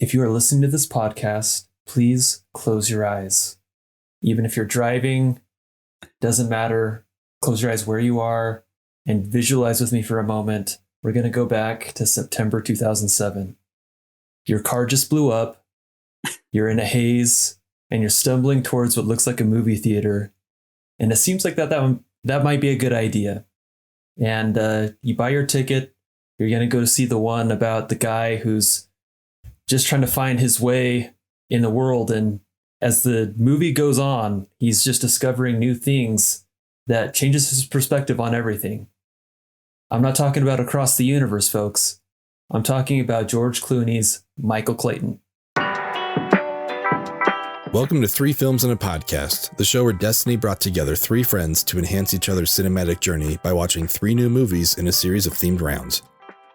If you are listening to this podcast, please close your eyes. Even if you're driving, doesn't matter. Close your eyes where you are and visualize with me for a moment. We're going to go back to September 2007. Your car just blew up. You're in a haze and you're stumbling towards what looks like a movie theater. And it seems like that might be a good idea. And you buy your ticket. You're going to go to see the one about the guy who's just trying to find his way in the world. And as the movie goes on, he's just discovering new things that changes his perspective on everything. I'm not talking about Across the Universe, folks. I'm talking about George Clooney's Michael Clayton. Welcome to Three Films and a Podcast, the show where destiny brought together three friends to enhance each other's cinematic journey by watching three new movies in a series of themed rounds.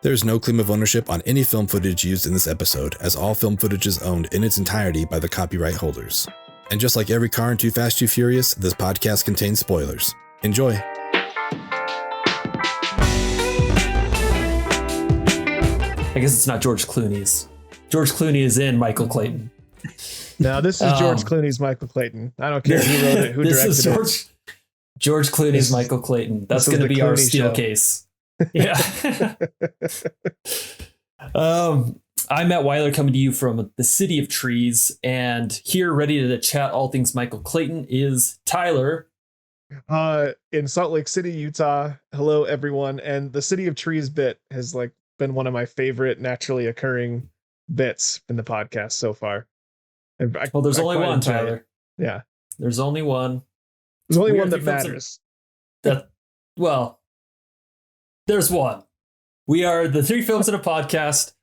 There is no claim of ownership on any film footage used in this episode, as all film footage is owned in its entirety by the copyright holders. And just like every car in Too Fast, Too Furious, this podcast contains spoilers. Enjoy. I guess it's not George Clooney's. George Clooney is in Michael Clayton. No, this is George Clooney's Michael Clayton. I don't care who wrote it, who directed it. This is George Clooney's Michael Clayton. That's going to be our steel case. Yeah. I'm Matt Weiler, coming to you from the City of Trees, and here ready to chat all things Michael Clayton is Tyler. In Salt Lake City, Utah. Hello, everyone. And the City of Trees bit has been one of my favorite naturally occurring bits in the podcast so far. There's only one, Tyler. Yeah. There's only one. There's only one that matters. There's one. We are the Three Films in a Podcast.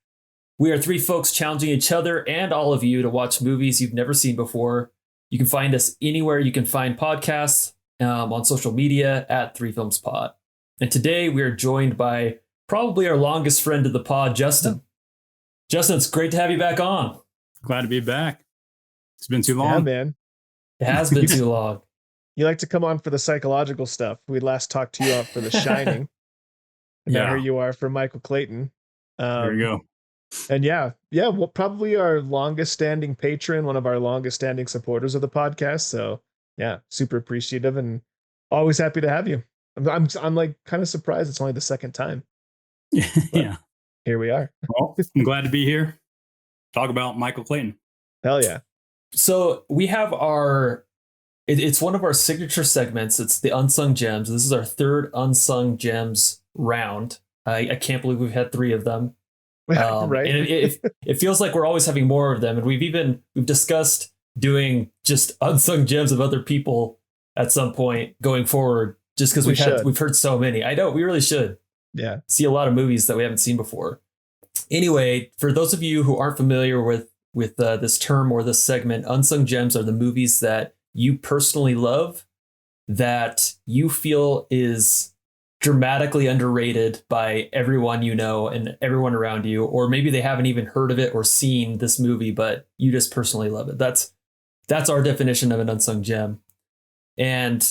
We are three folks challenging each other and all of you to watch movies you've never seen before. You can find us anywhere you can find podcasts, on social media at Three Films Pod. And today we are joined by probably our longest friend of the pod, Justin. Justin, it's great to have you back on. Glad to be back. It's been too long. Yeah, man. It has been too long. You like to come on for the psychological stuff. We last talked to you out for The Shining. And now here you are for Michael Clayton. There you go. And well, probably our longest standing patron, one of our longest standing supporters of the podcast. So yeah, super appreciative and always happy to have you. I'm kind of surprised it's only the second time. Yeah. Here we are. Well, I'm glad to be here. Talk about Michael Clayton. Hell yeah. So we have it's one of our signature segments. It's the Unsung Gems. This is our third Unsung Gems round. I can't believe we've had three of them. Right. And it feels like we're always having more of them. And we've discussed doing just Unsung Gems of other people at some point going forward, just because we've heard so many. I know we really should. Yeah. See a lot of movies that we haven't seen before. Anyway, for those of you who aren't familiar with this term or this segment, Unsung Gems are the movies that you personally love, that you feel is dramatically underrated by everyone you know and everyone around you, or maybe they haven't even heard of it or seen this movie, but you just personally love it. That's our definition of an unsung gem. And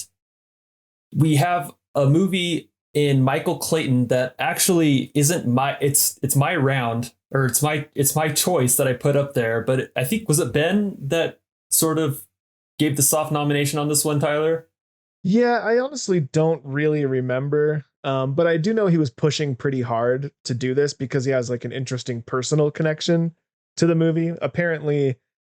we have a movie in Michael Clayton that actually isn't it's my round, or it's my choice that I put up there, but I think, was it Ben that sort of gave the soft nomination on this one, Tyler? Yeah, I honestly don't really remember, but I do know he was pushing pretty hard to do this because he has an interesting personal connection to the movie. Apparently,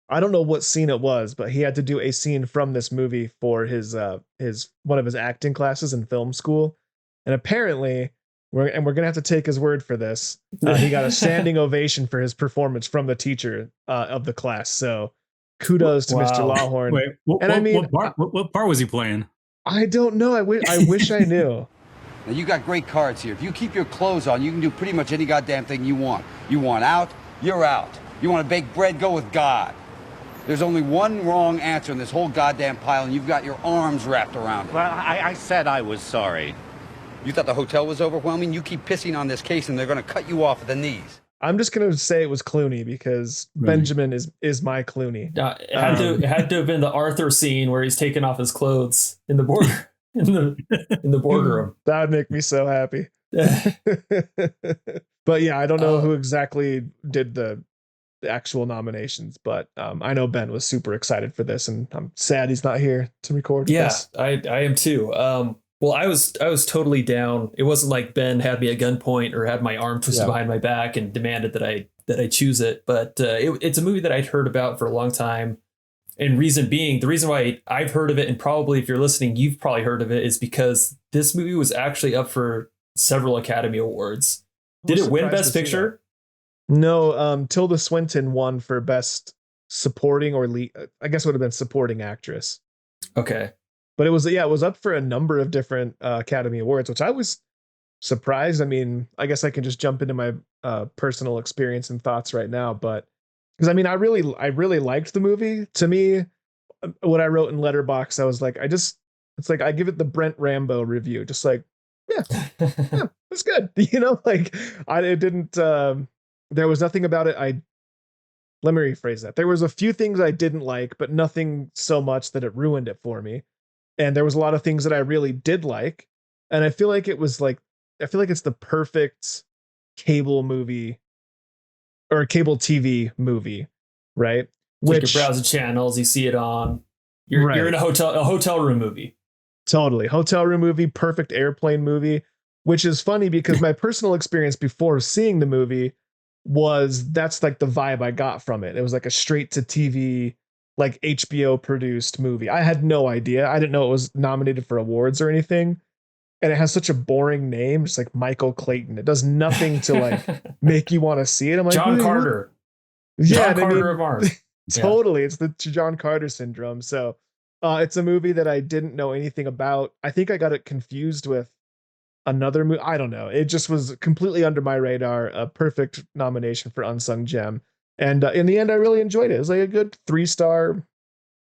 I don't know what scene it was, but he had to do a scene from this movie for his one of his acting classes in film school, and apparently, we're gonna have to take his word for this. He got a standing ovation for his performance from the teacher of the class. So, kudos to Mr. Lawhorn. Wait, what part was he playing? I don't know. I wish I knew. Now, you got great cards here. If you keep your clothes on, you can do pretty much any goddamn thing you want. You want out, you're out. You want to bake bread, go with God. There's only one wrong answer in this whole goddamn pile, and you've got your arms wrapped around it. Well, I said I was sorry. You thought the hotel was overwhelming? You keep pissing on this case, and they're going to cut you off at the knees. I'm just going to say it was Clooney because Benjamin is my Clooney. It had to have been the Arthur scene where he's taking off his clothes in the border in the boardroom. That would make me so happy. But yeah, I don't know who exactly did the the actual nominations. But I know Ben was super excited for this, and I'm sad he's not here to record this. I am too. Well, I was totally down. It wasn't like Ben had me at gunpoint or had my arm twisted behind my back and demanded that I choose it. But it's a movie that I'd heard about for a long time. And the reason why I've heard of it, and probably if you're listening, you've probably heard of it, is because this movie was actually up for several Academy Awards. Did it win Best Picture? No, Tilda Swinton won for Best Supporting or lead. I guess it would have been Supporting Actress. Okay. But it was up for a number of different Academy Awards, which I was surprised. I mean, I guess I can just jump into my personal experience and thoughts right now, but because I mean, I really liked the movie. To me, what I wrote in Letterboxd, I was like, it's like I give it the Brent Rambo review, just like, yeah, it's good. You know, like it didn't. There was nothing about it. Let me rephrase that. There was a few things I didn't like, but nothing so much that it ruined it for me. And there was a lot of things that I really did like. And I feel like it's the perfect cable movie or cable TV movie, right? Which you're browsing channels, you see it on. You're in a hotel room movie. Totally. Hotel room movie, perfect airplane movie, which is funny because my personal experience before seeing the movie that's like the vibe I got from it. It was like a straight to TV, like HBO produced movie. I had no idea. I didn't know it was nominated for awards or anything. And it has such a boring name. It's like Michael Clayton. It does nothing to like make you want to see it. I'm like, John Carter. Yeah, John Carter of Mars. Totally. It's the John Carter syndrome. So it's a movie that I didn't know anything about. I think I got it confused with another movie. I don't know. It just was completely under my radar. A perfect nomination for Unsung Gem. And in the end, I really enjoyed it. It was like a good 3-star,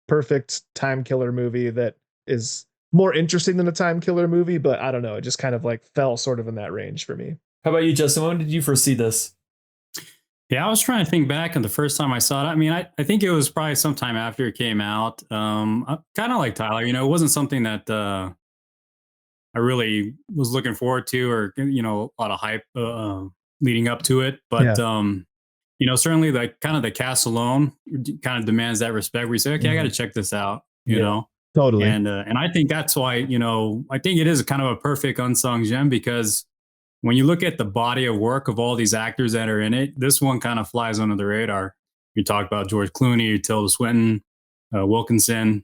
perfect time killer movie that is more interesting than a time killer movie, but I don't know. It just kind of like fell sort of in that range for me. How about you, Justin? When did you first see this? Yeah, I was trying to think back on the first time I saw it. I mean, I think it was probably sometime after it came out. Kind of like Tyler, it wasn't something that I really was looking forward to, or a lot of hype leading up to it. But certainly like kind of the cast alone kind of demands that respect. We say, okay, I got to check this out. You know. Totally. And I think that's why, I think it is kind of a perfect unsung gem, because when you look at the body of work of all these actors that are in it, this one kind of flies under the radar. You talk about George Clooney, Tilda Swinton, Wilkinson.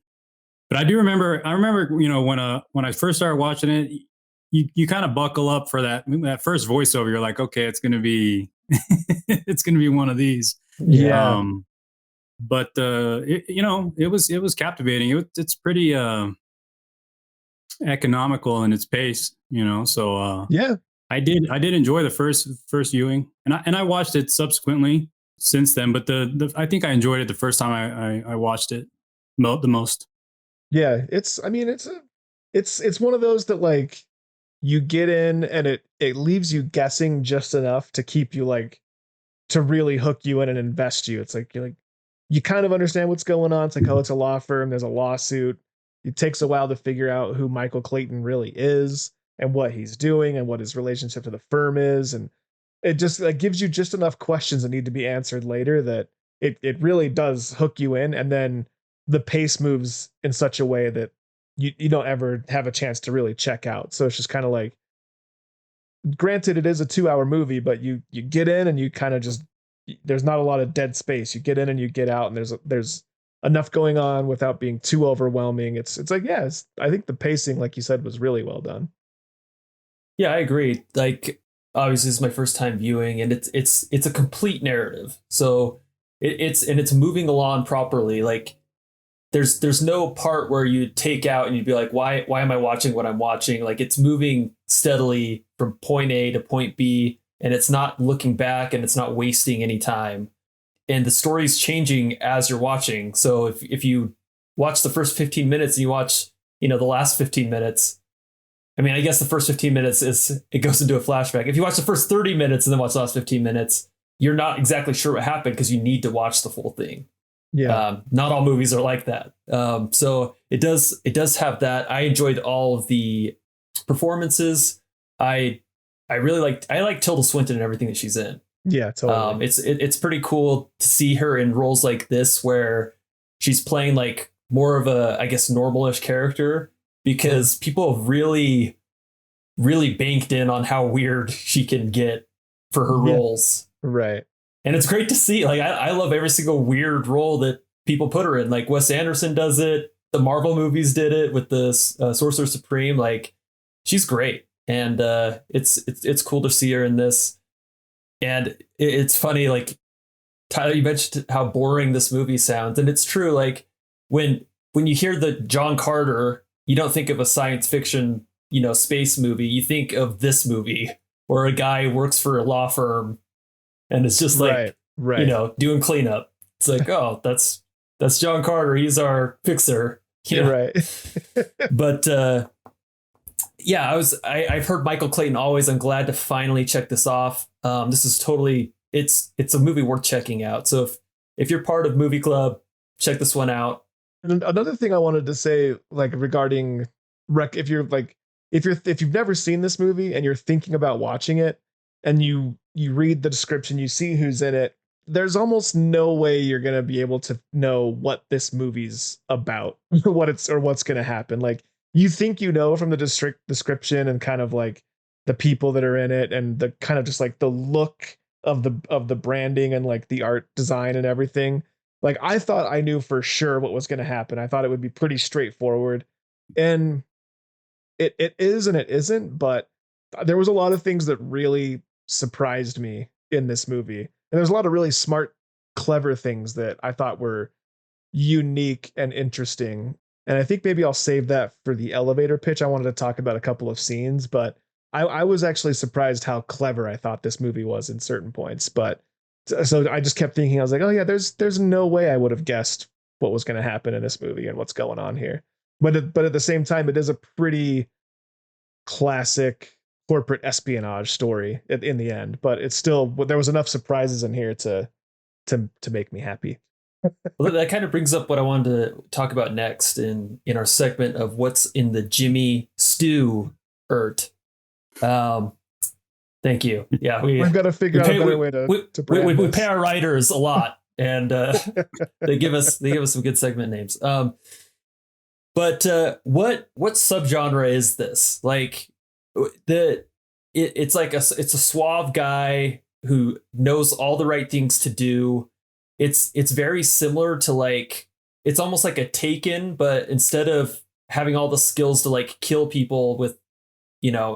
But I remember, when I first started watching it, you kind of buckle up for that first voiceover. You're like, okay, it's going to be, it's going to be one of these. Yeah. But it was captivating. It's pretty economical in its pace, So I did enjoy the first viewing, and I watched it subsequently since then. But I think I enjoyed it the first time I watched it the most. Yeah, it's one of those that like you get in and it leaves you guessing just enough to keep you like to really hook you in and invest you. It's like you kind of understand what's going on. It's like, oh, it's a law firm. There's a lawsuit. It takes a while to figure out who Michael Clayton really is and what he's doing and what his relationship to the firm is. And it just like gives you just enough questions that need to be answered later that it really does hook you in. And then the pace moves in such a way that you don't ever have a chance to really check out. So it's just kind of like, granted, it is a 2-hour movie, but you get in and you kind of just, there's not a lot of dead space. You get in and you get out, and there's enough going on without being too overwhelming. It's like, I think the pacing, like you said, was really well done. Yeah, I agree. Like, obviously, this is my first time viewing, and it's a complete narrative. So it's moving along properly. Like, there's no part where you take out and you'd be like, why am I watching what I'm watching? Like, it's moving steadily from point A to point B. And it's not looking back, and it's not wasting any time. And the story's changing as you're watching. So if you watch the first 15 minutes and you watch, the last 15 minutes, I mean, I guess the first 15 minutes it goes into a flashback. If you watch the first 30 minutes and then watch the last 15 minutes, you're not exactly sure what happened because you need to watch the full thing. Yeah. Not all movies are like that. So it does have that. I enjoyed all of the performances. I like Tilda Swinton and everything that she's in. Yeah, totally. It's pretty cool to see her in roles like this where she's playing like more of a, I guess, normalish character, because people really, really banked in on how weird she can get for her roles. Right. And it's great to see. Like, I love every single weird role that people put her in. Like, Wes Anderson does it. The Marvel movies did it with the Sorcerer Supreme. Like, she's great. And it's cool to see her in this. And it's funny, like, Tyler, you mentioned how boring this movie sounds. And it's true. Like, when you hear the John Carter, you don't think of a science fiction, space movie. You think of this movie where a guy works for a law firm and it's just like, right. Doing cleanup. It's like, oh, that's John Carter. He's our fixer. Right. But I've heard Michael Clayton always. I'm glad to finally check this off. This is totally, it's a movie worth checking out. So if you're part of Movie Club, check this one out. And another thing I wanted to say, like, regarding if you've never seen this movie and you're thinking about watching it, and you read the description, you see who's in it, there's almost no way you're going to be able to know what this movie's about, what's going to happen. Like, you think from the description and kind of like the people that are in it and the kind of just like the look of the branding and like the art design and everything. Like, I thought I knew for sure what was going to happen. I thought it would be pretty straightforward, and it is and it isn't. But there was a lot of things that really surprised me in this movie, and there's a lot of really smart, clever things that I thought were unique and interesting. And I think maybe I'll save that for the elevator pitch. I wanted to talk about a couple of scenes, but I was actually surprised how clever I thought this movie was in certain points. But so I just kept thinking, I was like, oh yeah, there's no way I would have guessed what was going to happen in this movie and what's going on here. But at the same time, it is a pretty classic corporate espionage story in the end. But it's still, there was enough surprises in here to make me happy. Well, that kind of brings up what I wanted to talk about next in our segment of what's in the Jimmy Stew ert. Thank you. Yeah, we've got to figure out a better way to brand we pay our writers a lot, and they give us some good segment names. But what subgenre is this? Like, it's a suave guy who knows all the right things to do. It's very similar to, like, it's almost like a Taken, but instead of having all the skills to like kill people with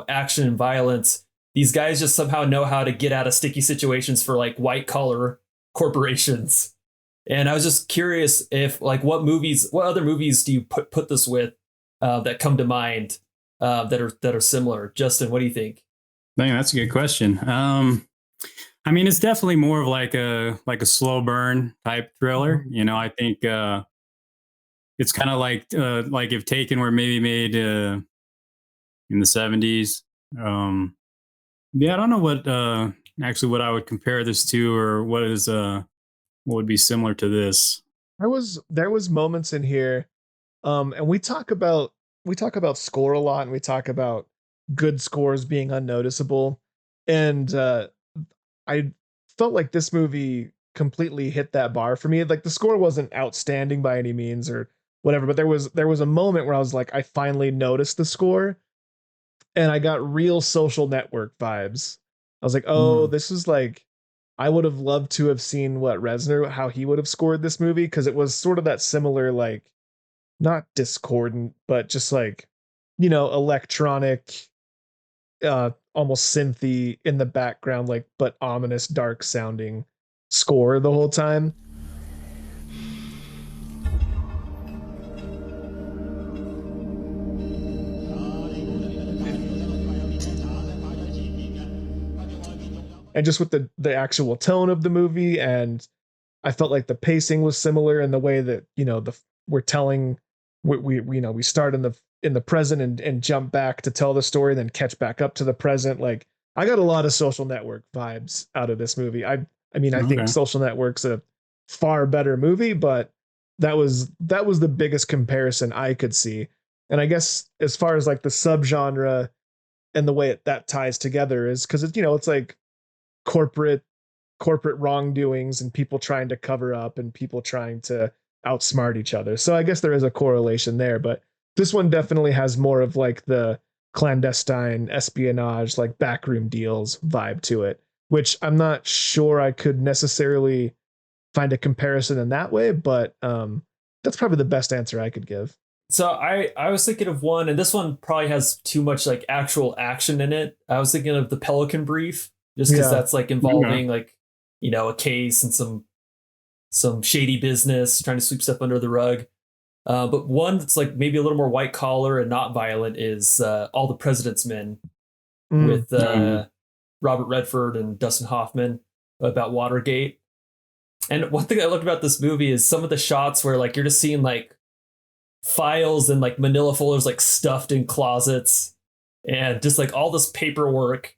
action and violence, these guys just somehow know how to get out of sticky situations for like white collar corporations. And I was just curious if, like, what other movies do you put this with that come to mind that are similar? Justin, what do you think? I think that's a good question. I mean, it's definitely more of like a slow burn type thriller. I think it's kind of like if Taken were maybe made in the 70s. Yeah, I don't know what I would compare this to, or what would be similar to this. There was moments in here, and we talk about score a lot, and we talk about good scores being unnoticeable, and I felt like this movie completely hit that bar for me. Like, the score wasn't outstanding by any means or whatever, but there was a moment where I was like, I finally noticed the score. And I got real Social Network vibes. I was like, oh, this is like, I would have loved to have seen how he would have scored this movie, because it was sort of that similar, like, not discordant, but just like, electronic, almost synthy in the background, like, but ominous, dark sounding score the whole time. And just with the actual tone of the movie, and I felt like the pacing was similar in the way that we're telling, we start in the present and jump back to tell the story, then catch back up to the present. Like, I got a lot of Social Network vibes out of this movie. I think Social Network's a far better movie, but that was the biggest comparison I could see. And I guess as far as like the subgenre and the way that ties together is because it's like corporate corporate wrongdoings and people trying to cover up and people trying to outsmart each other. So I guess there is a correlation there, but this one definitely has more of like the clandestine espionage, like backroom deals vibe to it, which I'm not sure I could necessarily find a comparison in that way, but that's probably the best answer I could give. So I was thinking of one, and this one probably has too much like actual action in it. I was thinking of the Pelican Brief, just because that's like involving like, you know, a case and some shady business trying to sweep stuff under the rug. But one that's like maybe a little more white collar and not violent is All the President's Men with Robert Redford and Dustin Hoffman about Watergate. And one thing I loved about this movie is some of the shots where like you're just seeing like files and like manila folders like stuffed in closets and just like all this paperwork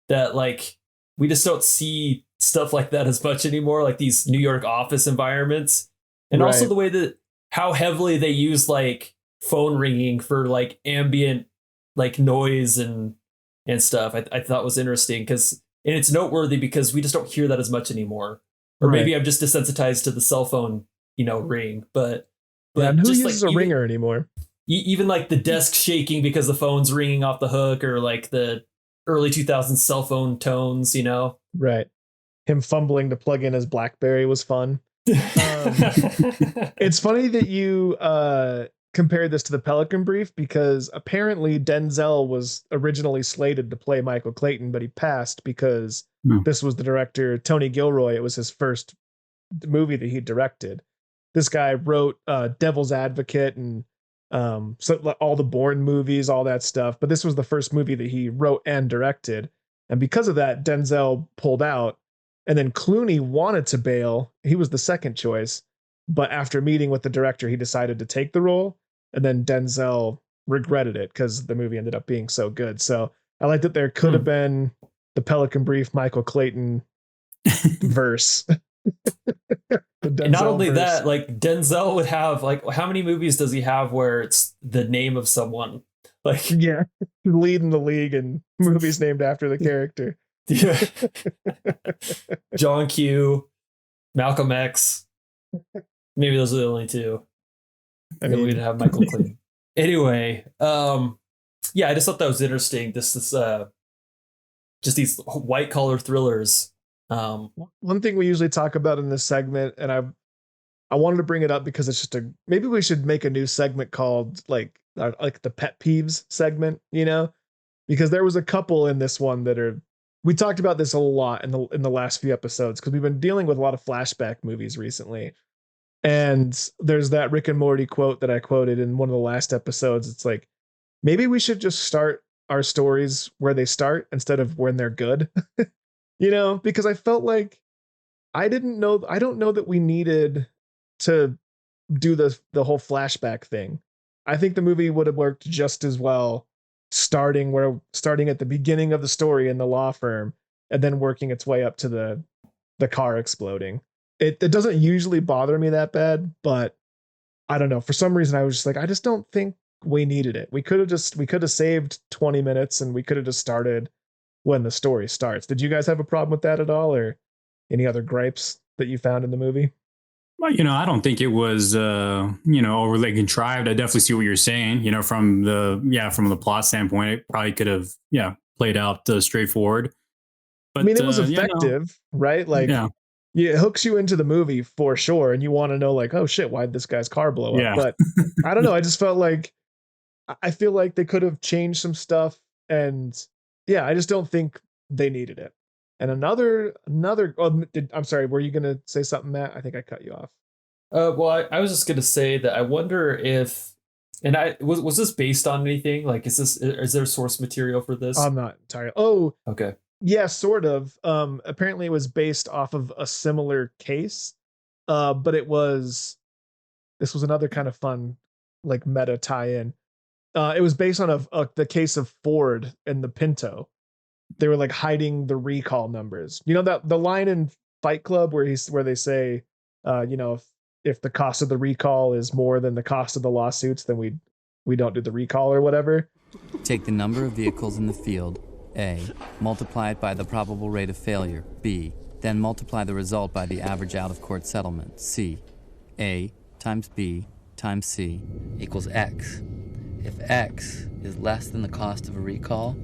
that like we just don't see stuff like that as much anymore, like these New York office environments. And also the way that how heavily they use like phone ringing for like ambient like noise and stuff. I thought was interesting because, and it's noteworthy because we just don't hear that as much anymore. Or maybe I'm just desensitized to the cell phone, you know, ring. But who just uses like, a ringer anymore? Even like the desk shaking because the phone's ringing off the hook, or like the early 2000s cell phone tones, you know? Right. Him fumbling to plug in his BlackBerry was fun. It's funny that you compared this to the Pelican Brief, because apparently Denzel was originally slated to play Michael Clayton, but he passed because this was the director, Tony Gilroy. It was his first movie that he directed. This guy wrote Devil's Advocate and so all the Bourne movies, all that stuff. But this was the first movie that he wrote and directed. And because of that, Denzel pulled out. And then Clooney wanted to bail. He was the second choice. But after meeting with the director, he decided to take the role. And then Denzel regretted it because the movie ended up being so good. So I like that there could have been the Pelican Brief, Michael Clayton verse. And not only that, like Denzel would have like, how many movies does he have where it's the name of someone? Like, leading the league in movies named after the character. Yeah. John Q, Malcolm X. Maybe those are the only two. I mean, we'd have Michael Clayton. Anyway, yeah, I just thought that was interesting. This just these white collar thrillers. One thing we usually talk about in this segment, and I wanted to bring it up because it's just maybe we should make a new segment called like the pet peeves segment, you know, because there was a couple in this one that we talked about this a lot in the last few episodes because we've been dealing with a lot of flashback movies recently. And there's that Rick and Morty quote that I quoted in one of the last episodes. It's like, maybe we should just start our stories where they start instead of when they're good, you know, because I felt like I don't know that we needed to do the whole flashback thing. I think the movie would have worked just as well starting at the beginning of the story in the law firm and then working its way up to the car exploding. It doesn't usually bother me that bad, but I don't know. For some reason, I was just like, I just don't think we needed it. We could have saved 20 minutes and we could have just started when the story starts. Did you guys have a problem with that at all, or any other gripes that you found in the movie? Well, you know, I don't think it was, overly contrived. I definitely see what you're saying. You know, from the plot standpoint, it probably could have, played out straightforward. But I mean, it was effective, right? Like, it hooks you into the movie for sure, and you want to know, like, oh shit, why'd this guy's car blow up? But I don't know. I just felt like I feel like they could have changed some stuff, and I just don't think they needed it. And another. I'm sorry. Were you gonna say something, Matt? I think I cut you off. Well, I was just gonna say that I wonder if, and was this based on anything? Like, is there source material for this? I'm not entirely. Oh, okay. Yeah, sort of. Apparently, it was based off of a similar case, but this was another kind of fun, like meta tie-in. It was based on the case of Ford and the Pinto. They were like hiding the recall numbers. You know that the line in Fight Club where they say, if the cost of the recall is more than the cost of the lawsuits, then we don't do the recall or whatever. Take the number of vehicles in the field, A, multiply it by the probable rate of failure, B, Then multiply the result by the average out-of-court settlement, C. A times B times C equals X. If X is less than the cost of a recall,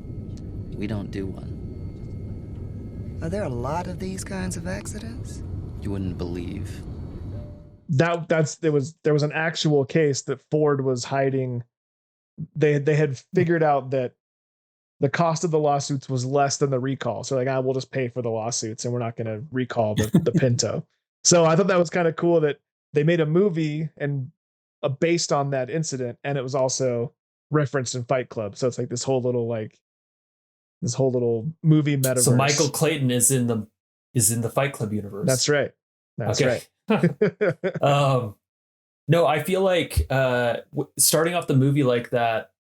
we don't do one. Are there a lot of these kinds of accidents? You wouldn't believe. There was an actual case that Ford was hiding. They had figured out that the cost of the lawsuits was less than the recall. So we'll just pay for the lawsuits and we're not going to recall the Pinto. So I thought that was kind of cool that they made a movie and based on that incident, and it was also referenced in Fight Club. So it's like this whole little movie metaverse. So Michael Clayton is in the Fight Club universe. That's right. That's okay. right. No, I feel like starting off the movie like that,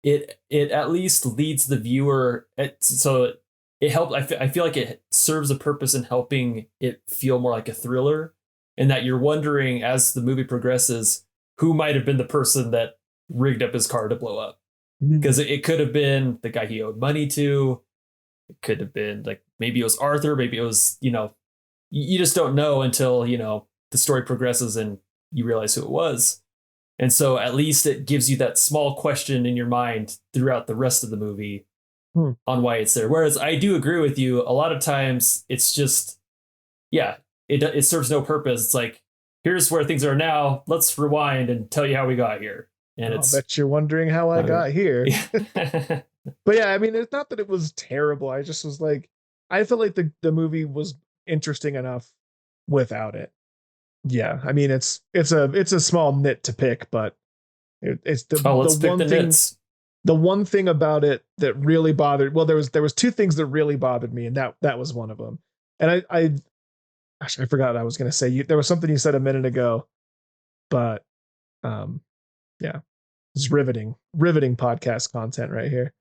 it at least leads the viewer. So it helped. I feel like it serves a purpose in helping it feel more like a thriller, and that you're wondering as the movie progresses who might have been the person that rigged up his car to blow up. Because it could have been the guy he owed money to. It could have been like maybe it was Arthur. Maybe it was you just don't know until the story progresses and you realize who it was. And so at least it gives you that small question in your mind throughout the rest of the movie on why it's there. Whereas I do agree with you. A lot of times it's just, it serves no purpose. It's like, here's where things are now. Let's rewind and tell you how we got here. And I bet you're wondering how I got here. But yeah, I mean, it's not that it was terrible. I just was like, I felt like the movie was interesting enough without it. Yeah, I mean, it's a small nit to pick, but it's the one thing. The one thing about it that really bothered. Well, there was two things that really bothered me, and that was one of them. And I forgot what I was going to say. There was something you said a minute ago, but yeah, it's riveting podcast content right here.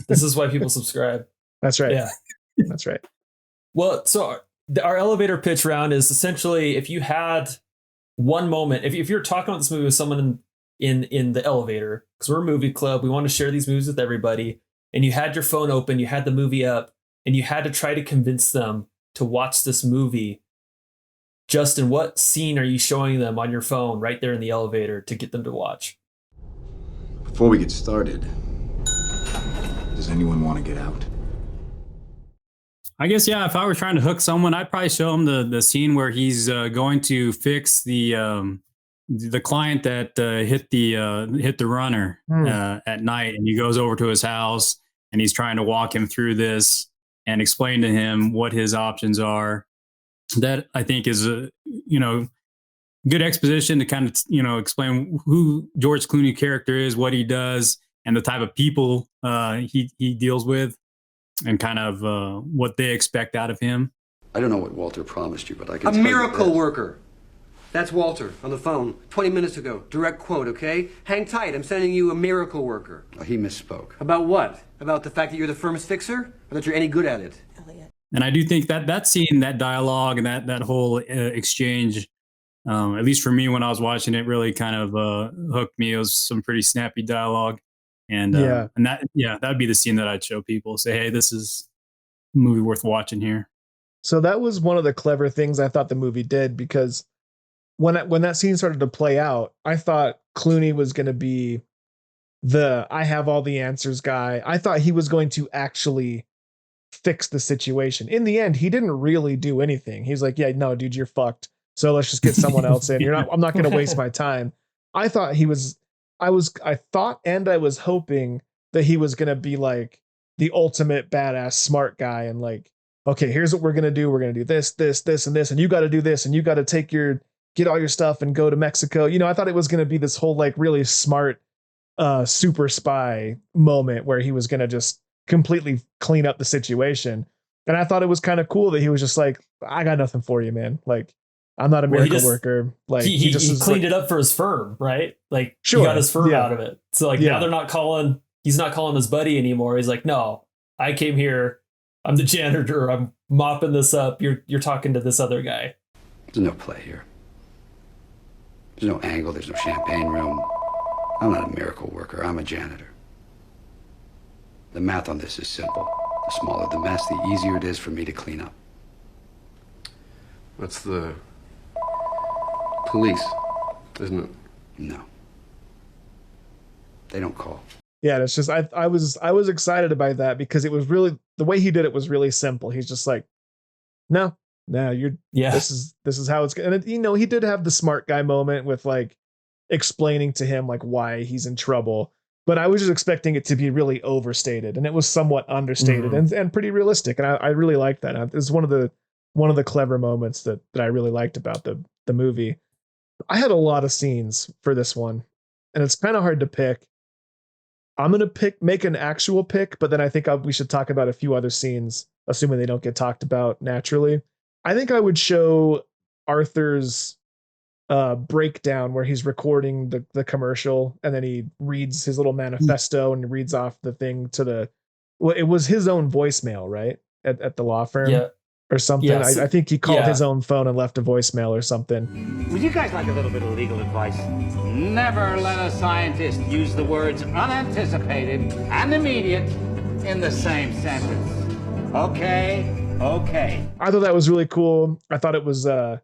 This is why people subscribe. That's right. Yeah, that's right. Well, so our elevator pitch round is essentially if you had one moment, if you're talking about this movie with someone in the elevator, because we're a movie club, we want to share these movies with everybody, and you had your phone open, you had the movie up, and you had to try to convince them to watch this movie. Justin, what scene are you showing them on your phone right there in the elevator to get them to watch? Before we get started, does anyone want to get out? I guess, yeah, if I were trying to hook someone, I'd probably show him the scene where he's going to fix the client that hit the runner at night, and he goes over to his house and he's trying to walk him through this and explain to him what his options are. That I think is a good exposition to kind of explain who George Clooney character is, what he does, and the type of people he deals with, and kind of what they expect out of him. I don't know what Walter promised you, but I can A tell you miracle this. worker. That's Walter on the phone 20 minutes ago. Direct quote, okay? Hang tight. I'm sending you a miracle worker. Oh, he misspoke. About what? About the fact that you're the firm's fixer? Or that you're any good at it? And I do think that scene, that dialogue, and that whole exchange, at least for me when I was watching it, really kind of hooked me. It was some pretty snappy dialogue, and that'd be the scene that I'd show people. Say, hey, this is a movie worth watching here. So that was one of the clever things I thought the movie did, because when that scene started to play out, I thought Clooney was going to be the I have all the answers guy. I thought he was going to actually fix the situation. In the end, he didn't really do anything. He's like, yeah, no, dude, you're fucked. So let's just get someone else in. I'm not going to waste my time. I thought I thought and I was hoping that he was going to be like the ultimate badass smart guy and like, okay, here's what we're going to do. We're going to do this, this, this, and this, and you got to do this, and you got to get all your stuff and go to Mexico. I thought it was going to be this whole like really smart super spy moment where he was going to just completely clean up the situation. And I thought it was kind of cool that he was just like, I got nothing for you, man. Like, I'm not a miracle worker. Like he cleaned it up for his firm, right? Like he got his firm out of it. So like now he's not calling his buddy anymore. He's like, no, I came here. I'm the janitor. I'm mopping this up. You're talking to this other guy. There's no play here. There's no angle. There's no champagne room. I'm not a miracle worker. I'm a janitor. The math on this is simple. The smaller the mess, the easier it is for me to clean up. That's the police, isn't it? No. They don't call. Yeah, it's just I was excited about that because it was really the way he did it was really simple. He's just like, no, you're this is how it's and he did have the smart guy moment with like explaining to him like why he's in trouble. But I was just expecting it to be really overstated, and it was somewhat understated and pretty realistic. And I really liked that. It's one of the clever moments that I really liked about the movie. I had a lot of scenes for this one, and it's kind of hard to pick. I'm gonna make an actual pick, but then I think we should talk about a few other scenes, assuming they don't get talked about naturally. I think I would show Arthur's breakdown where he's recording the commercial, and then he reads his little manifesto and reads off the thing it was his own voicemail, right? At the law firm or something. Yes. I think he called his own phone and left a voicemail or something. Would you guys like a little bit of legal advice? Never let a scientist use the words unanticipated and immediate in the same sentence. Okay. I thought that was really cool. I thought it was the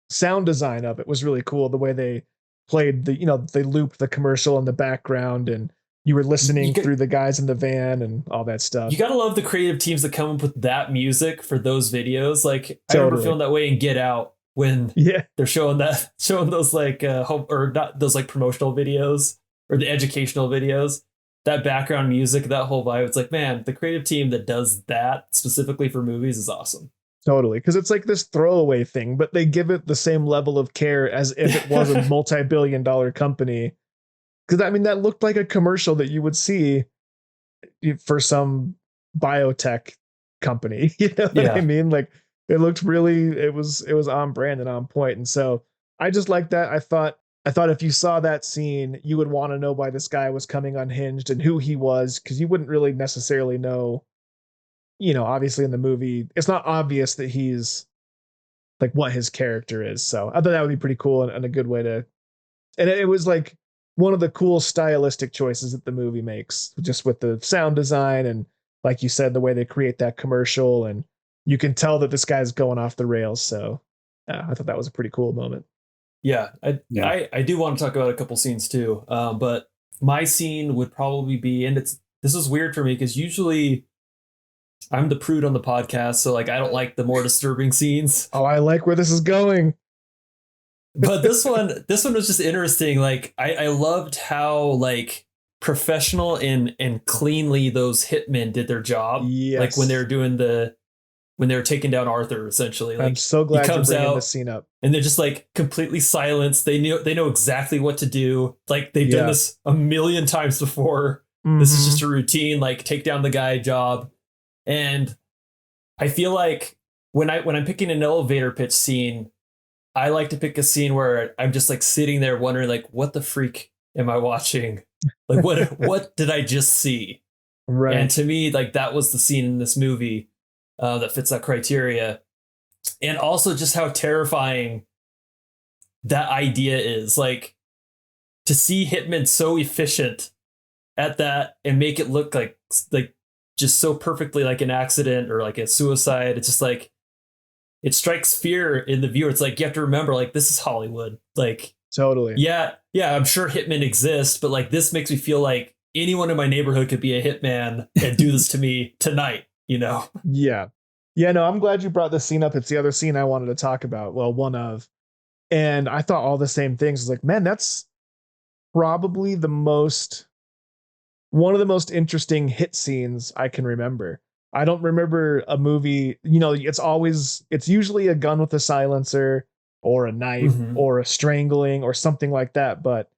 sound design of it was really cool. The way they played they looped the commercial in the background, and you were listening through the guys in the van and all that stuff. You gotta love the creative teams that come up with that music for those videos. Like totally. I remember feeling that way in Get Out when they're showing those like or not those like promotional videos or the educational videos. That background music, that whole vibe. It's like, man, the creative team that does that specifically for movies is awesome. Totally, because it's like this throwaway thing, but they give it the same level of care as if it was a multi-billion-dollar company. Because I mean, that looked like a commercial that you would see for some biotech company. You know what I mean? Like it looked really, it was on brand and on point. And so I just like that. I thought if you saw that scene, you would want to know why this guy was coming unhinged and who he was, because you wouldn't really necessarily know. Obviously in the movie, it's not obvious that he's like what his character is. So I thought that would be pretty cool and a good way to, and it was like one of the cool stylistic choices that the movie makes, just with the sound design and like you said, the way they create that commercial, and you can tell that this guy's going off the rails. So I thought that was a pretty cool moment. Yeah, I do want to talk about a couple scenes too, but my scene would probably be, and this is weird for me because usually I'm the prude on the podcast, so like I don't like the more disturbing scenes. Oh, I like where this is going. But this one was just interesting. Like I loved how like professional and cleanly those hitmen did their job. Yes. Like when they were taking down Arthur, essentially. Like, I'm so glad you're bringing this scene up. And they're just like completely silenced. They know exactly what to do. Like they've done this a million times before. Mm-hmm. This is just a routine, like take down the guy job. And I feel like when I'm picking an elevator pitch scene, I like to pick a scene where I'm just like sitting there wondering like, what the freak am I watching? Like what did I just see? Right. And to me, like that was the scene in this movie that fits that criteria. And also just how terrifying that idea is. Like to see hitmen so efficient at that and make it look like just so perfectly like an accident or like a suicide. It's just like, it strikes fear in the viewer. It's like, you have to remember, like, this is Hollywood. Like, totally. Yeah. I'm sure hitmen exist, but like, this makes me feel like anyone in my neighborhood could be a hitman and do this to me tonight, Yeah. Yeah, no, I'm glad you brought this scene up. It's the other scene I wanted to talk about. Well, one of. And I thought all the same things. I was like, man, that's probably one of the most interesting hit scenes I can remember. I don't remember a movie, it's usually a gun with a silencer or a knife or a strangling or something like that. But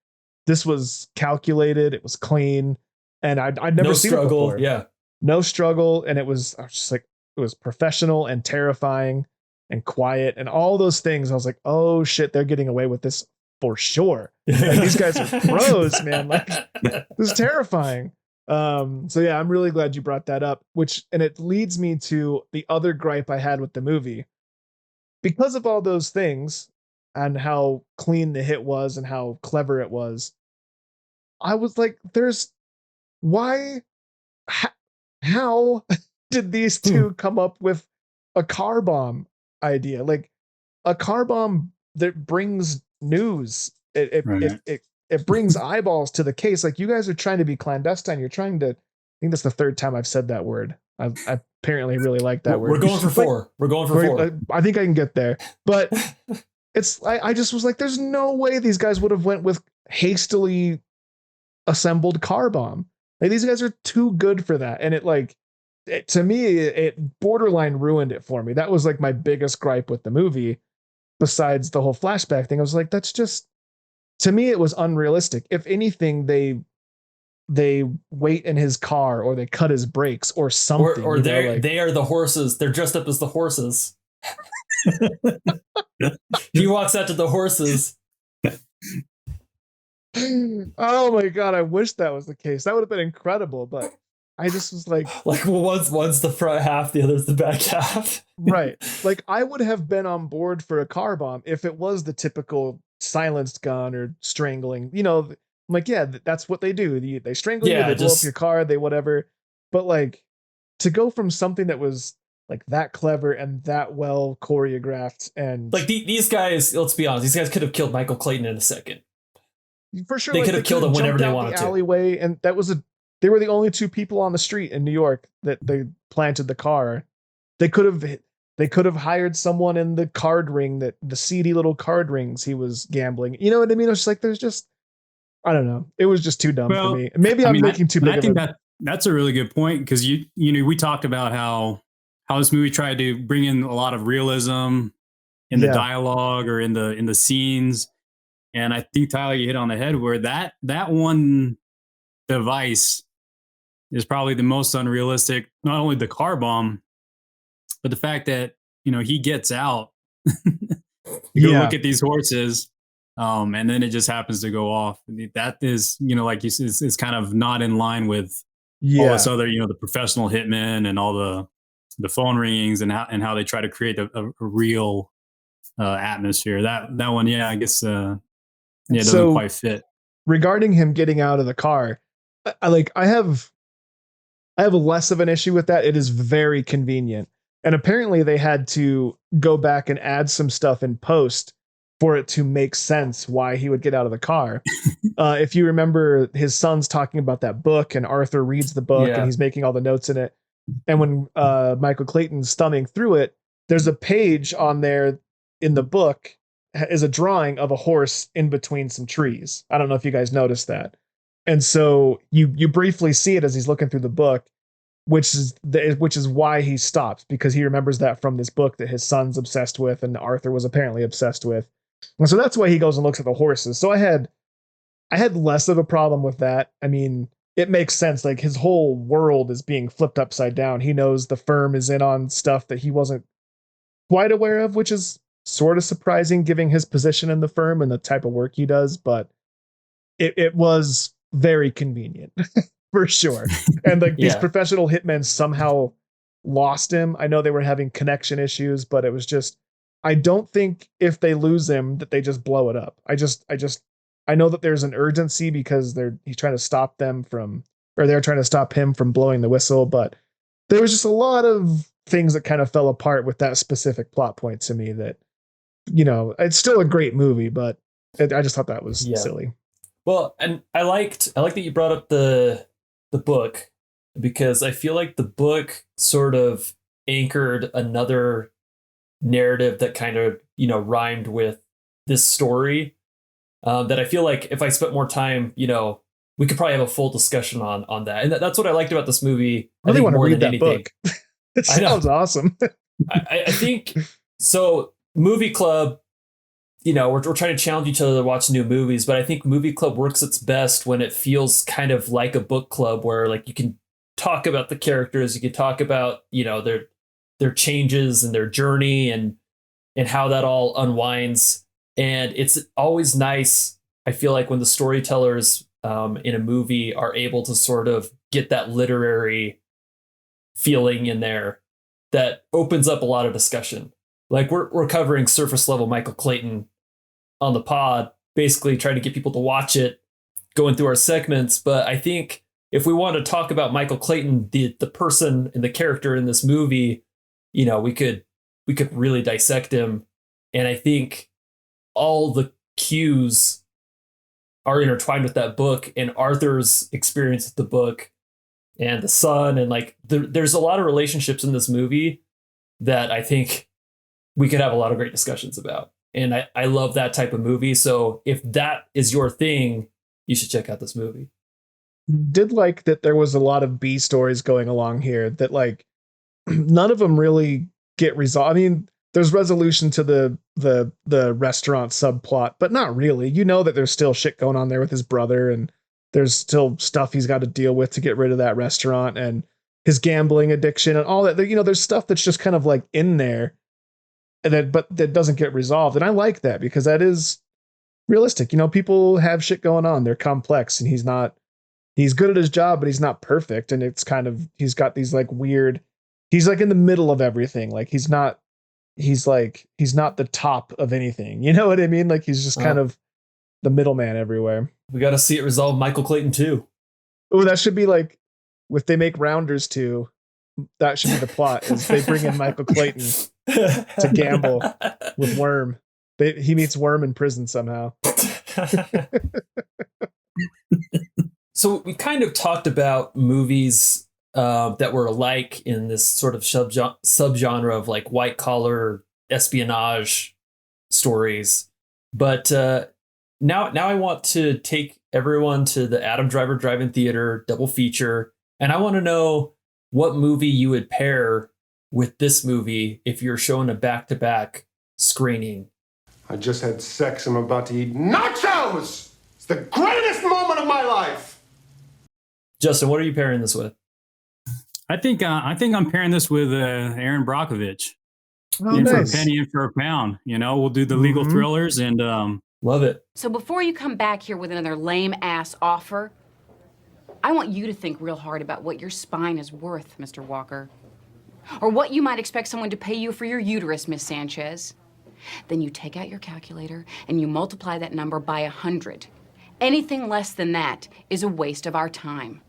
this was calculated. It was clean. And I'd never seen it before. Yeah. No struggle. And I was just like, it was professional and terrifying and quiet and all those things. I was like, oh shit, they're getting away with this for sure. Like, these guys are pros, man. Like this is terrifying. So yeah, I'm really glad you brought that up, and it leads me to the other gripe I had with the movie. Because of all those things and how clean the hit was and how clever it was, I was like, how did these two come up with a car bomb? idea. Like a car bomb that brings news. It brings eyeballs to the case. Like you guys are trying to be clandestine. You're trying to. I think that's the third time I've said that word. I apparently really like that word. We're going for four. We're going for four. I think I can get there. But it's I just was like, there's no way these guys would have went with hastily assembled car bomb. Like these guys are too good for that. And to me, it borderline ruined it for me. That was like my biggest gripe with the movie, besides the whole flashback thing. I was like, that's just, to me, it was unrealistic. If anything, they wait in his car or they cut his brakes or something. Or they are the horses. They're dressed up as the horses. He walks out to the horses. Oh my God, I wish that was the case. That would have been incredible, but I just was like well, one's the front half, the other's the back half. Right. Like I would have been on board for a car bomb if it was the typical silenced gun or strangling. I'm like, yeah, that's what they do. They strangle you, they blow up your car, they whatever. But like to go from something that was like that clever and that well choreographed, and like these guys, let's be honest, these guys could have killed Michael Clayton in a second. For sure, they could have killed him whenever they wanted to. Alleyway, and they were the only two people on the street in New York that they planted the car. They could have hired someone in the card ring, that the seedy little card rings he was gambling. You know what I mean? It was like I don't know. It was just too dumb for me. Maybe I'm making too big of a... That's a really good point, because we talked about how this movie tried to bring in a lot of realism in the dialogue or in the scenes. And I think, Tyler, you hit on the head where that one device is probably the most unrealistic. Not only the car bomb, but the fact that, he gets out to go look at these horses, and then it just happens to go off. That is, like you said, is kind of not in line with all this other, the professional hitmen and all the phone ringings and how they try to create a real atmosphere. That one, I guess... it doesn't quite fit. Regarding him getting out of the car, I have less of an issue with that. It is very convenient. And apparently they had to go back and add some stuff in post for it to make sense why he would get out of the car. If you remember, his son's talking about that book, and Arthur reads the book and he's making all the notes in it. And when Michael Clayton's thumbing through it, there's a page on there in the book is a drawing of a horse in between some trees. I don't know if you guys noticed that. And so you briefly see it as he's looking through the book, which is why he stops, because he remembers that from this book that his son's obsessed with and Arthur was apparently obsessed with. And so that's why he goes and looks at the horses. So I had less of a problem with that. I mean, it makes sense. Like his whole world is being flipped upside down. He knows the firm is in on stuff that he wasn't quite aware of, which is sort of surprising given his position in the firm and the type of work he does, but it was very convenient for sure. And like these professional hitmen somehow lost him. I know they were having connection issues, but it was just, I don't think if they lose him that they just blow it up. I know that there's an urgency because they're trying to stop him from blowing the whistle, but there was just a lot of things that kind of fell apart with that specific plot point to me that, it's still a great movie, but I just thought that was silly. Well, and I like that you brought up the book, because I feel like the book sort of anchored another narrative that kind of, rhymed with this story, that I feel like if I spent more time, we could probably have a full discussion on that. And that's what I liked about this movie. I really want to read that book. It sounds awesome. I think so. Movie Club, we're trying to challenge each other to watch new movies, but I think Movie Club works its best when it feels kind of like a book club, where like you can talk about the characters, you can talk about, their changes and their journey and how that all unwinds. And it's always nice, I feel like, when the storytellers in a movie are able to sort of get that literary feeling in there that opens up a lot of discussion. Like we're covering surface level Michael Clayton on the pod, basically trying to get people to watch it, going through our segments. But I think if we want to talk about Michael Clayton, the person and the character in this movie, we could we could really dissect him. And I think all the cues are intertwined with that book, and Arthur's experience with the book and the son, and like there's a lot of relationships in this movie that I think we could have a lot of great discussions about. And I love that type of movie. So if that is your thing, you should check out this movie. Did like that there was a lot of B stories going along here that like none of them really get resolved. I mean, there's resolution to the restaurant subplot, but not really. You know that there's still shit going on there with his brother, and there's still stuff he's got to deal with to get rid of that restaurant and his gambling addiction and all that. You know, there's stuff that's just kind of like in there, and but that doesn't get resolved. And I like that because that is realistic. You know, people have shit going on. They're complex, and he's good at his job, but he's not perfect. And it's kind of, he's got these like weird, he's like in the middle of everything. Like he's not the top of anything. You know what I mean? Like he's just kind of the middleman everywhere. We got to see it resolve Michael Clayton too. Oh, that should be like, if they make Rounders 2, that should be the plot, is they bring in Michael Clayton to gamble with Worm. He meets Worm in prison somehow. So we kind of talked about movies that were alike in this sort of subgenre of like white collar espionage stories. But now I want to take everyone to the Adam Driver Drive-In Theater double feature. And I want to know what movie you would pair with this movie if you're showing a back-to-back screening. I just had sex. I'm about to eat nachos. It's the greatest moment of my life. Justin, what are you pairing this with? I think I'm pairing this with Aaron Brockovich. Oh, in nice. For a penny and for a pound. You know, we'll do the legal thrillers and love it. So before you come back here with another lame ass offer, I want you to think real hard about what your spine is worth, Mr. Walker. Or what you might expect someone to pay you for your uterus, Miss Sanchez. Then you take out your calculator and you multiply that number by 100. Anything less than that is a waste of our time.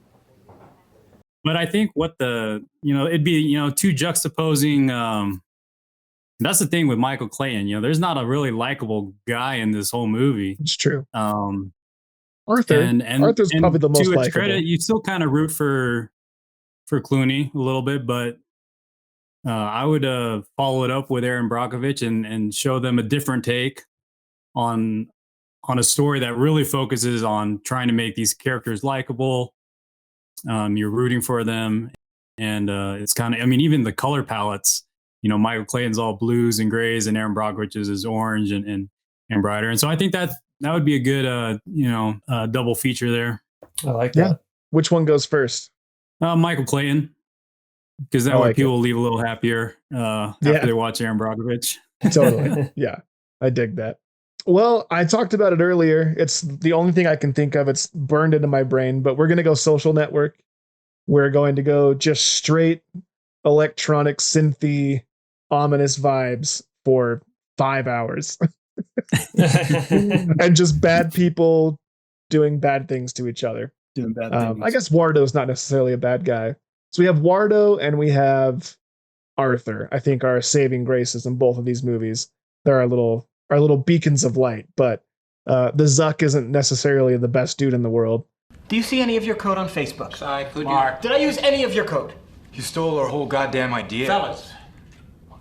But I think it'd be, two juxtaposing. That's the thing with Michael Clayton. You know, there's not a really likable guy in this whole movie. It's true. Arthur's probably the most to its likable. credit, you still kind of root for Clooney a little bit, but I would follow it up with Aaron Brockovich and show them a different take on a story that really focuses on trying to make these characters likable. You're rooting for them, and it's kind of, I mean, even the color palettes. You know, Michael Clayton's all blues and grays, and Aaron Brockovich's is orange and brighter. And so I think that would be a good, double feature there. I like that. Yeah. Which one goes first? Michael Clayton, because that way people will leave a little happier after they watch Aaron Brockovich. Totally. Yeah, I dig that. Well, I talked about it earlier. It's the only thing I can think of. It's burned into my brain, but we're going to go Social Network. We're going to go just straight electronic, synthy, ominous vibes for 5 hours. And just bad people doing bad things to each other. Doing bad things. I guess Wardo's not necessarily a bad guy. So we have Wardo and we have Arthur, I think, are saving graces in both of these movies. They're our little beacons of light, but the Zuck isn't necessarily the best dude in the world. Do you see any of your code on Facebook? Sorry, could Mark, did I use any of your code? You stole our whole goddamn idea. Fellas.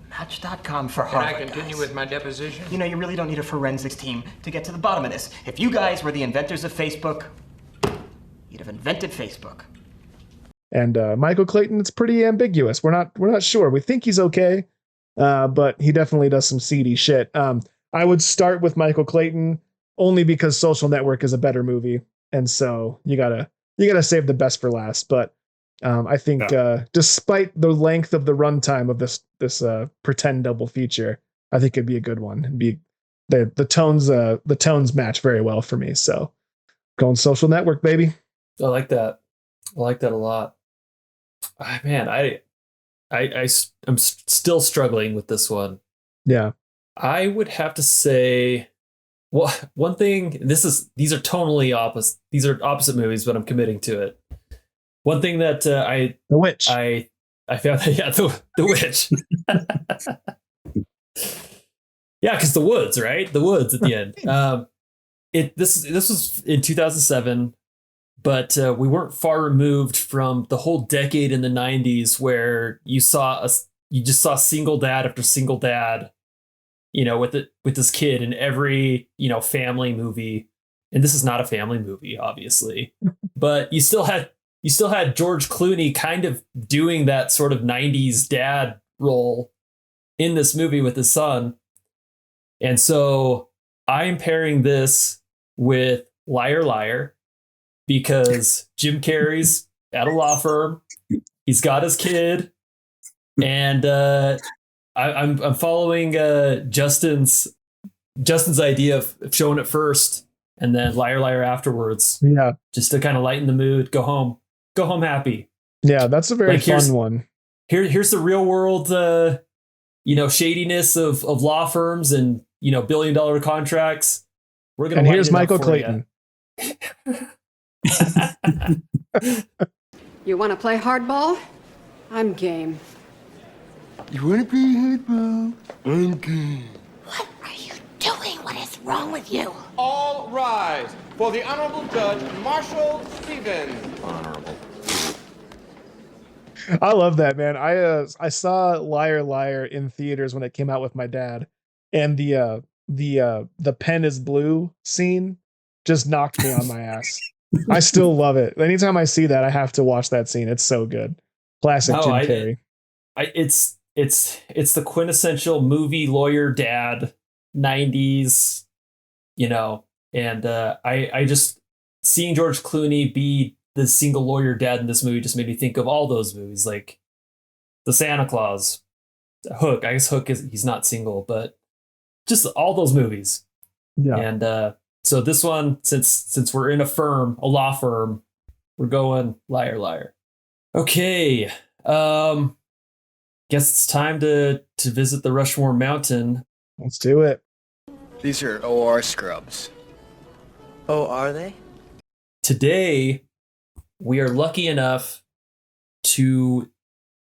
Match.com for Can Harvard, I continue guys. with my deposition? You know, you really don't need a forensics team to get to the bottom of this. If you guys were the inventors of Facebook, you'd have invented Facebook. And Michael Clayton, it's pretty ambiguous. We're not sure. We think he's okay, but he definitely does some seedy shit. I would start with Michael Clayton only because Social Network is a better movie, and so you gotta save the best for last. But I think despite the length of the runtime of this pretend double feature, I think it'd be a good one. It'd be the tones match very well for me. So going Social Network, baby. I like that. I like that a lot. Man, I'm still struggling with this one. Yeah. I would have to say, well, one thing, these are tonally opposite. These are opposite movies, but I'm committing to it. One thing that The Witch. I found that, the Witch. Yeah, because the woods, right? The woods at the end. This was in 2007, but we weren't far removed from the whole decade in the 90s where you just saw single dad after single dad, with this kid in every family movie. And this is not a family movie, obviously, but you still had George Clooney kind of doing that sort of 90s dad role in this movie with his son. And so I'm pairing this with Liar Liar because Jim Carrey's at a law firm. He's got his kid. And I'm following Justin's idea of showing it first and then Liar Liar afterwards. Yeah. Just to kind of lighten the mood, go home happy. Yeah, that's a very fun one. Here's the real world shadiness of law firms and $1 billion contracts. We're gonna. And here's Michael Clayton. You want to play hardball? I'm game. You want to play hardball? I'm game. What are you doing? What is wrong with you? All rise for the Honorable Judge Marshall Stevens. Honorable. I love that, man. I saw Liar Liar in theaters when it came out with my dad, and the pen is blue scene just knocked me on my ass. I still love it. Anytime I see that, I have to watch that scene. It's so good. Classic Jim Carrey. It's the quintessential movie lawyer dad 90s, and I just seeing George Clooney be the single lawyer dad in this movie just made me think of all those movies, like the Santa Claus, Hook. I guess he's not single, but just all those movies. Yeah. And so this one, since we're in a law firm, we're going Liar Liar. Okay. Guess it's time to visit the Rushmore Mountain. Let's do it. These are OR scrubs. Oh, are they? Today, we are lucky enough to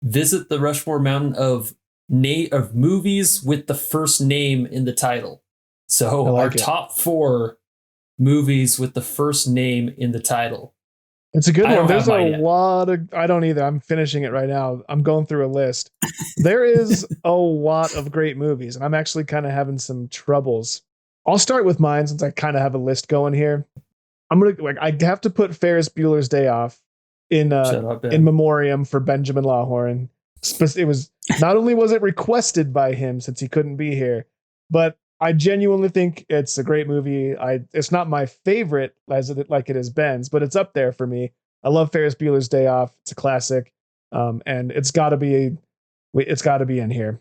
visit the Rushmore Mountain of movies with the first name in the title. So our top 4 movies with the first name in the title. It's a good one. There's a lot of... I don't either. I'm finishing it right now. I'm going through a list. There is a lot of great movies, and I'm actually kind of having some troubles. I'll start with mine since I kind of have a list going here. I have to put Ferris Bueller's Day Off in memoriam for Benjamin Lawhorn. It was not only was it requested by him since he couldn't be here, but I genuinely think it's a great movie. It's not my favorite like it is Ben's, but it's up there for me. I love Ferris Bueller's Day Off. It's a classic, and it's got to be in here.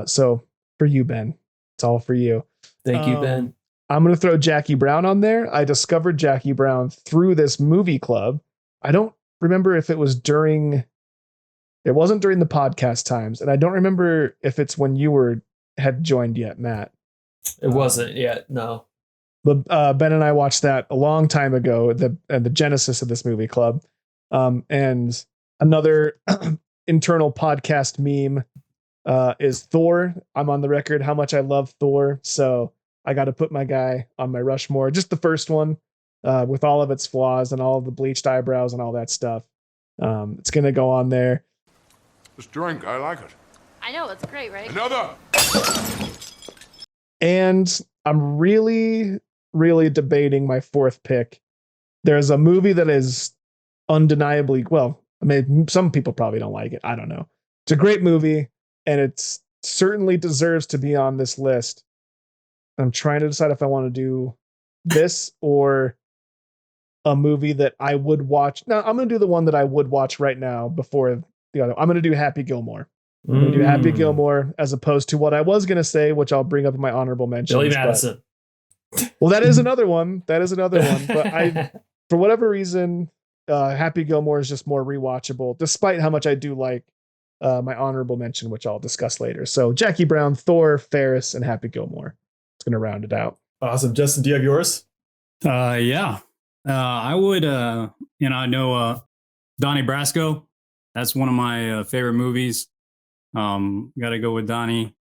So for you, Ben, it's all for you. Thank you, Ben. I'm going to throw Jackie Brown on there. I discovered Jackie Brown through this movie club. I don't remember if it wasn't during the podcast times. And I don't remember if it's when you had joined yet, Matt. It wasn't yet. No. But Ben and I watched that a long time ago, the genesis of this movie club. And another internal podcast meme is Thor. I'm on the record how much I love Thor. So I got to put my guy on my Rushmore, just the first one, with all of its flaws and all of the bleached eyebrows and all that stuff. It's going to go on there. This drink, I like it. I know, it's great, right? Another! And I'm really, really debating my 4th pick. There's a movie that is undeniably, some people probably don't like it. I don't know. It's a great movie, and it certainly deserves to be on this list. I'm trying to decide if I want to do this or a movie that I would watch. No, I'm going to do the one that I would watch right now before the other. I'm going to do Happy Gilmore. I'm going to do Happy Gilmore as opposed to what I was going to say, which I'll bring up in my honorable mentions. Billy Madison. Well, that is another one. But for whatever reason, Happy Gilmore is just more rewatchable, despite how much I do like my honorable mention, which I'll discuss later. So Jackie Brown, Thor, Ferris, and Happy Gilmore. It's going to round it out. Awesome. Justin, do you have yours? Yeah. I would, I know Donnie Brasco. That's one of my favorite movies. Got to go with Donnie.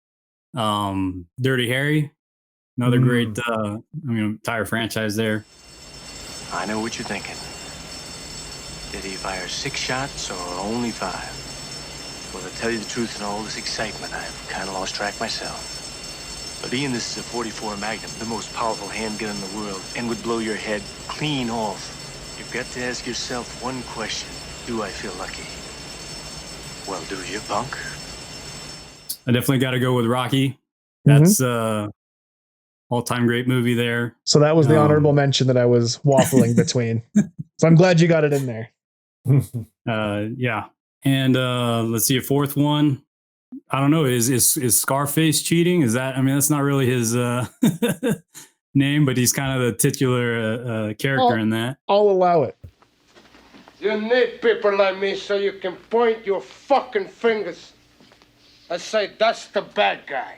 Dirty Harry, another great, entire franchise there. I know what you're thinking. Did he fire 6 shots or only 5? Well, to tell you the truth, in all this excitement, I've kind of lost track myself. But Ian, this is a 44 Magnum, the most powerful handgun in the world, and would blow your head clean off. You've got to ask yourself one question. Do I feel lucky? Well, do you, punk? I definitely got to go with Rocky. That's all-time great movie there. So that was the honorable mention that I was waffling between. So I'm glad you got it in there. Yeah. And let's see, a fourth one. I don't know. Is Scarface cheating? Is that? I mean, that's not really his name, but he's kind of the titular character in that. I'll allow it. You need people like me so you can point your fucking fingers and say, that's the bad guy.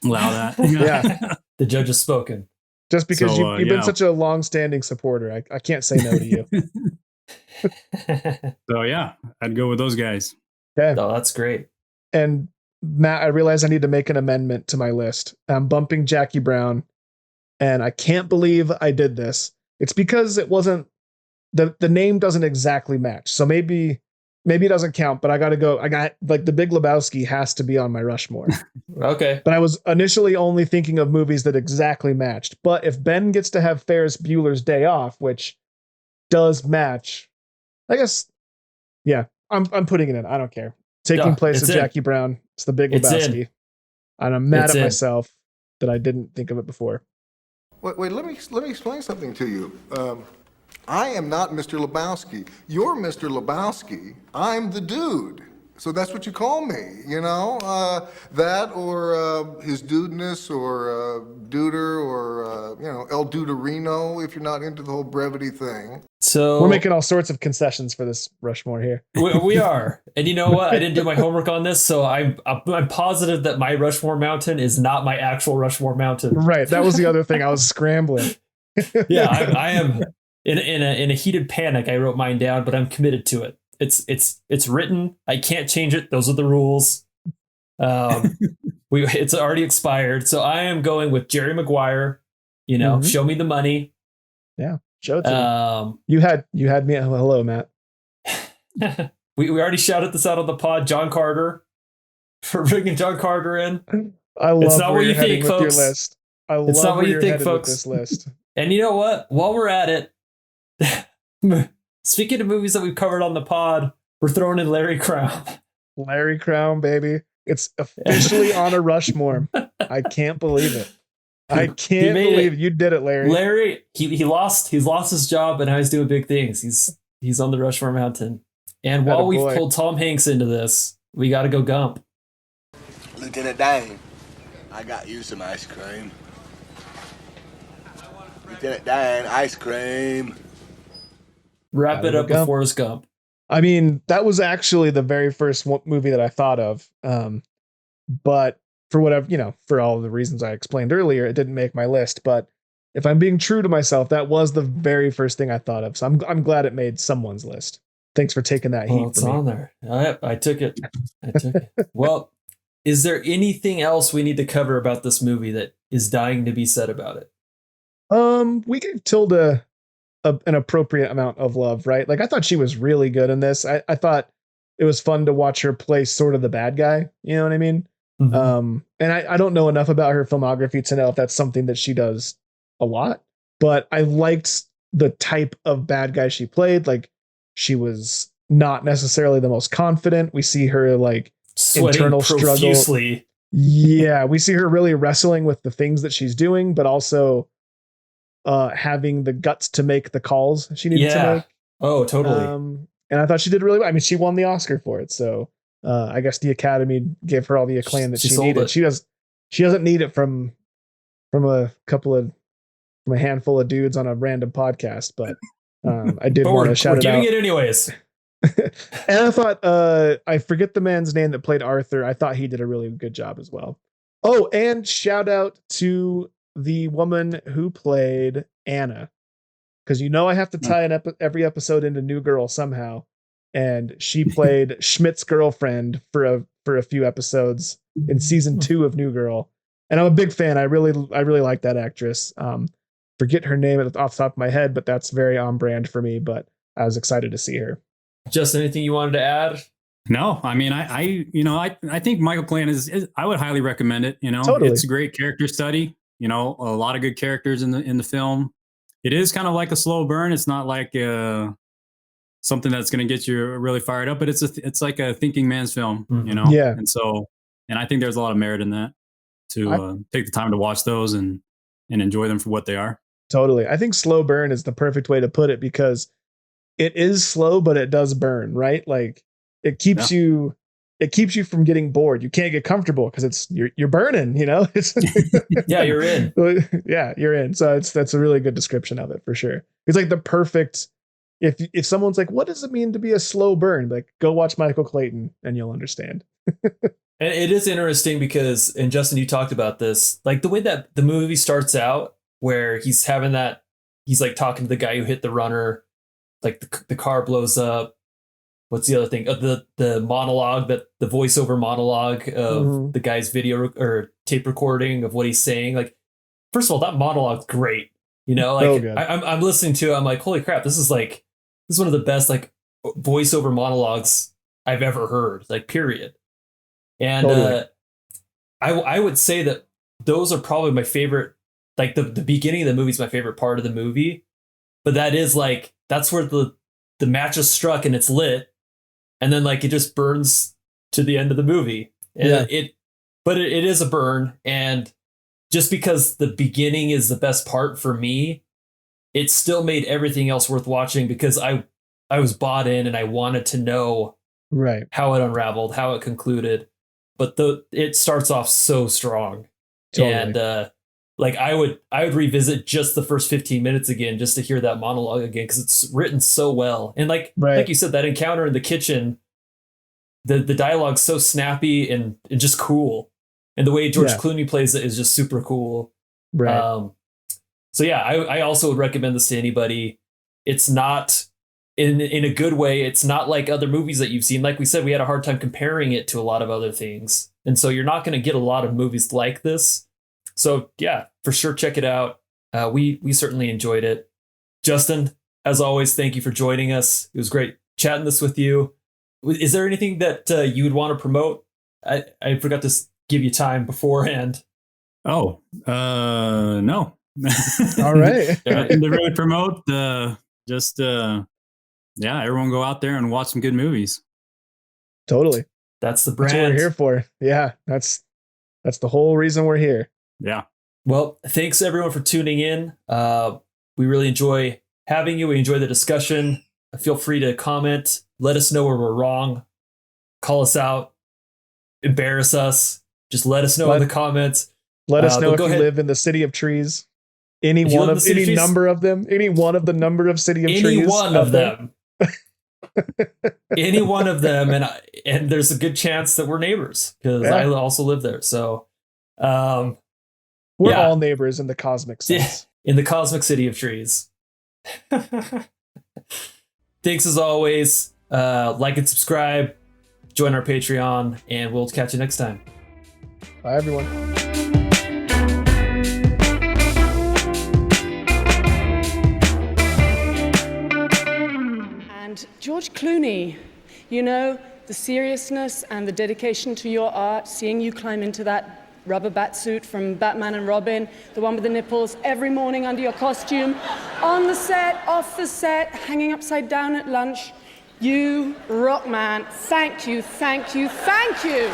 Allow that. Yeah. The judge has spoken. Just because you've been such a long-standing supporter, I can't say no to you. So yeah, I'd go with those guys. Okay. Oh, that's great. And Matt, I realize I need to make an amendment to my list. I'm bumping Jackie Brown, and I can't believe I did this. It's because it wasn't the name doesn't exactly match. So maybe it doesn't count, but I got to go. I got like The Big Lebowski has to be on my Rushmore. Okay. But I was initially only thinking of movies that exactly matched. But if Ben gets to have Ferris Bueller's Day Off, which does match, I guess, yeah, I'm putting it in. I don't care. Taking place of Jackie Brown. It's The Big Lebowski. And I'm mad at myself that I didn't think of it before. Wait, let me explain something to you. I am not Mr. Lebowski. You're Mr. Lebowski. I'm the dude. So that's what you call me, you know? That or his dudeness or duder or, El Duderino if you're not into the whole brevity thing. So we're making all sorts of concessions for this Rushmore here. We are. And you know what? I didn't do my homework on this, so I'm positive that my Rushmore Mountain is not my actual Rushmore Mountain. Right. That was the other thing. I was scrambling. Yeah, I am in a heated panic. I wrote mine down, but I'm committed to it. It's written. I can't change it. Those are the rules. It's already expired. So I am going with Jerry Maguire. Show me the money. Yeah, show it to me. You had me. Hello, Matt. we already shouted this out on the pod. John Carter, for bringing John Carter in. I love it's not where what you you're think, with folks. Your list. It's not what you think, folks. This list. And you know what? While we're at it. Speaking of movies that we've covered on the pod, we're throwing in Larry Crown. Larry Crown, baby. It's officially on a Rushmore. I can't believe it. I can't believe it. You did it, Larry. Larry, he's lost his job and now he's doing big things. He's on the Rushmore Mountain. And while we've pulled Tom Hanks into this, we got to go Gump. Lieutenant Dan, I got you some ice cream. Lieutenant Dan, ice cream. Wrap it up with Forrest Gump. I mean, that was actually the very first movie that I thought of. But for whatever, for all the reasons I explained earlier, it didn't make my list. But if I'm being true to myself, that was the very first thing I thought of. So I'm glad it made someone's list. Thanks for taking that heat. It's on there. I took it. Well, is there anything else we need to cover about this movie that is dying to be said about it? We gave Tilda an appropriate amount of love, right? Like I thought she was really good in this. I thought it was fun to watch her play sort of the bad guy. You know what I mean? Mm-hmm. And I don't know enough about her filmography to know if that's something that she does a lot, but I liked the type of bad guy she played. Like she was not necessarily the most confident. We see her like sweating internal profusely. Struggle. Yeah. We see her really wrestling with the things that she's doing, but also having the guts to make the calls she needed to make. Oh, totally. And I thought she did really well. I mean, she won the Oscar for it. So I guess the Academy gave her all the acclaim that she needed. She doesn't need it from a handful of dudes on a random podcast, but I did want to shout it out. We're giving it anyways. And I thought, I forget the man's name that played Arthur. I thought he did a really good job as well. Oh, and shout out to the woman who played Anna, because I have to tie every episode into New Girl somehow, and she played Schmidt's girlfriend for a few episodes in season 2 of New Girl. And I'm a big fan. I really like that actress. Forget her name off the top of my head, but that's very on brand for me. But I was excited to see her. Just anything you wanted to add? No, I mean, I think Michael Clayton is I would highly recommend it. Totally. It's a great character study. A lot of good characters in the film. It is kind of like a slow burn. It's not like something that's going to get you really fired up, but it's like a thinking man's film, Yeah. And I think there's a lot of merit in that to take the time to watch those and enjoy them for what they are. Totally. I think slow burn is the perfect way to put it because it is slow, but it does burn, right? Like it keeps you from getting bored. You can't get comfortable because you're burning, It's yeah, you're in. Yeah, you're in. So that's a really good description of it for sure. It's like the perfect, if someone's like, what does it mean to be a slow burn? Like go watch Michael Clayton and you'll understand. And it is interesting because, and Justin, you talked about this, like the way that the movie starts out where he's like talking to the guy who hit the runner, like the car blows up. What's the other thing? The monologue, the voiceover monologue of the guy's video or tape recording of what he's saying. Like, first of all, that monologue's great. I'm listening to it. I'm like, holy crap, this is one of the best like voiceover monologues I've ever heard. Like, period. And totally. I would say that those are probably my favorite. Like the beginning of the movie is my favorite part of the movie, but that's where the match is struck and it's lit. And then like it just burns to the end of the movie. And it is a burn. And just because the beginning is the best part for me, it still made everything else worth watching because I was bought in and I wanted to know how it unraveled, how it concluded. But it starts off so strong. Totally. And I would revisit just the first 15 minutes again just to hear that monologue again because it's written so well. And like you said, that encounter in the kitchen, the dialogue's so snappy and just cool. And the way George Clooney plays it is just super cool. Right. So yeah, I also would recommend this to anybody. It's not in a good way. It's not like other movies that you've seen. Like we said, we had a hard time comparing it to a lot of other things. And so you're not going to get a lot of movies like this. So yeah, for sure, check it out. We certainly enjoyed it. Justin, as always, thank you for joining us. It was great chatting this with you. Is there anything that you would want to promote? I forgot to give you time beforehand. Oh, no. All right. To really promote, everyone go out there and watch some good movies. Totally. That's the brand. That's what we're here for. Yeah, that's the whole reason we're here. Yeah. Well, thanks everyone for tuning in. We really enjoy having you. We enjoy the discussion. Feel free to comment. Let us know where we're wrong. Call us out. Embarrass us. Just let us know in the comments. Let us know if you live in the city of trees. Any one of the number of them. Any one of the number of city of trees. Any one of them. Any one of them. And there's a good chance that we're neighbors because I also live there. So we're all neighbors in the cosmic sense. Yeah, in the cosmic city of trees. Thanks as always. Like and subscribe. Join our Patreon, and we'll catch you next time. Bye, everyone. And George Clooney, the seriousness and the dedication to your art, seeing you climb into that rubber bat suit from Batman and Robin, the one with the nipples, every morning under your costume, on the set, off the set, hanging upside down at lunch. You rock, man. Thank you, thank you, thank you.